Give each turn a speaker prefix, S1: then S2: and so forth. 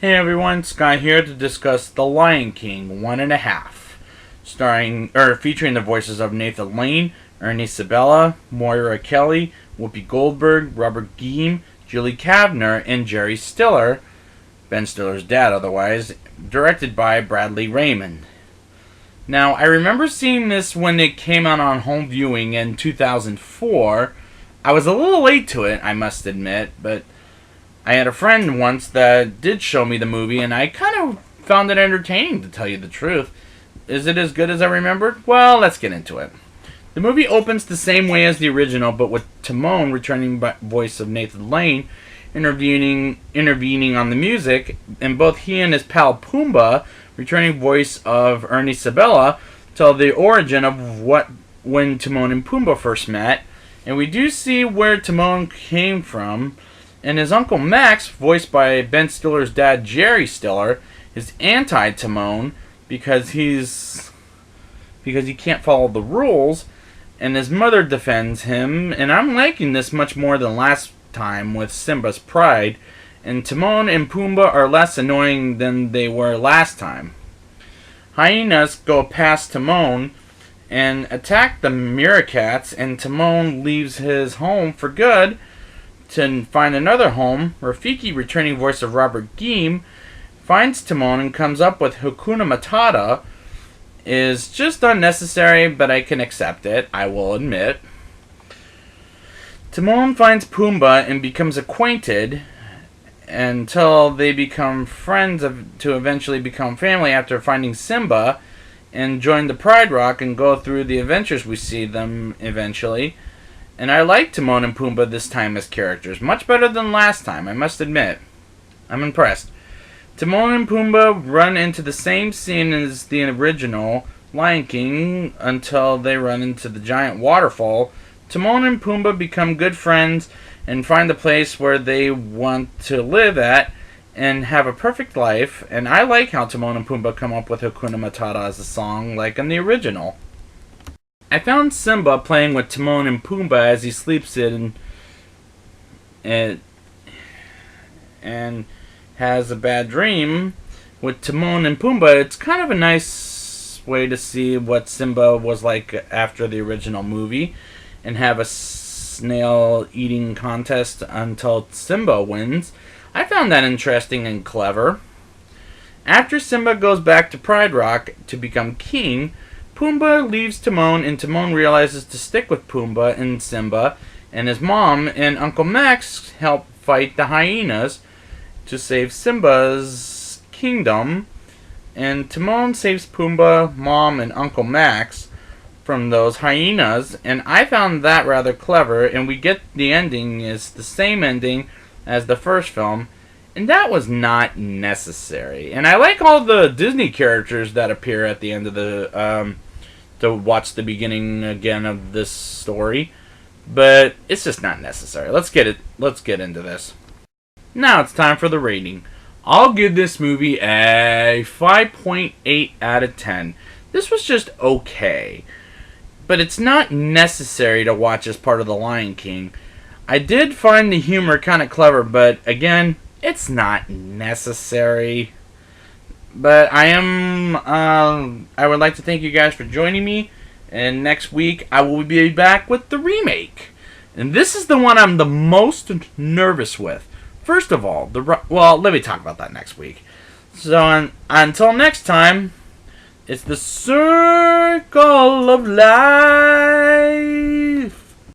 S1: Hey everyone, Sky here to discuss The Lion King 1.5, featuring the voices of Nathan Lane, Ernie Sabella, Moira Kelly, Whoopi Goldberg, Robert Guillaume, Julie Kavner, and Jerry Stiller, Ben Stiller's dad otherwise, directed by Bradley Raymond. Now, I remember seeing this when it came out on home viewing in 2004. I was a little late to it, I must admit, but I had a friend once that did show me the movie, and I kind of found it entertaining, to tell you the truth. Is it as good as I remembered? Well, let's get into it. The movie opens the same way as the original, but with Timon, returning voice of Nathan Lane, intervening on the music, and both he and his pal Pumbaa, returning voice of Ernie Sabella, tell the origin of when Timon and Pumbaa first met, and we do see where Timon came from. And his Uncle Max, voiced by Ben Stiller's dad, Jerry Stiller, is anti-Timon because he can't follow the rules, and his mother defends him. And I'm liking this much more than last time with Simba's Pride, and Timon and Pumbaa are less annoying than they were last time. Hyenas go past Timon and attack the meerkats, and Timon leaves his home for good to find another home. Rafiki, returning voice of Robert Guillaume, finds Timon and comes up with Hakuna Matata. Is just unnecessary, but I can accept it, I will admit. Timon finds Pumbaa and becomes acquainted until they become friends to eventually become family after finding Simba and join the Pride Rock and go through the adventures we see them eventually. And I like Timon and Pumbaa this time as characters, much better than last time, I must admit. I'm impressed. Timon and Pumbaa run into the same scene as the original Lion King until they run into the giant waterfall. Timon and Pumbaa become good friends and find the place where they want to live at and have a perfect life. And I like how Timon and Pumbaa come up with Hakuna Matata as a song, like in the original. I found Simba playing with Timon and Pumbaa as he sleeps in and has a bad dream with Timon and Pumbaa. It's kind of a nice way to see what Simba was like after the original movie and have a snail eating contest until Simba wins. I found that interesting and clever. After Simba goes back to Pride Rock to become king, Pumbaa leaves Timon, and Timon realizes to stick with Pumbaa and Simba, and his mom and Uncle Max help fight the hyenas to save Simba's kingdom, and Timon saves Pumbaa, Mom, and Uncle Max from those hyenas, and I found that rather clever, and we get the ending is the same ending as the first film, and that was not necessary. And I like all the Disney characters that appear at the end of the to watch the beginning again of this story, but it's just not necessary. Let's get into this. Now it's time for the rating. I'll give this movie a 5.8 out of 10. This was just okay, but it's not necessary to watch as part of The Lion King. I did find the humor kind of clever, but again, it's not necessary. But I would like to thank you guys for joining me, and next week I will be back with the remake. And this is the one I'm the most nervous with. First of all, let me talk about that next week. So until next time, it's the Circle of Life.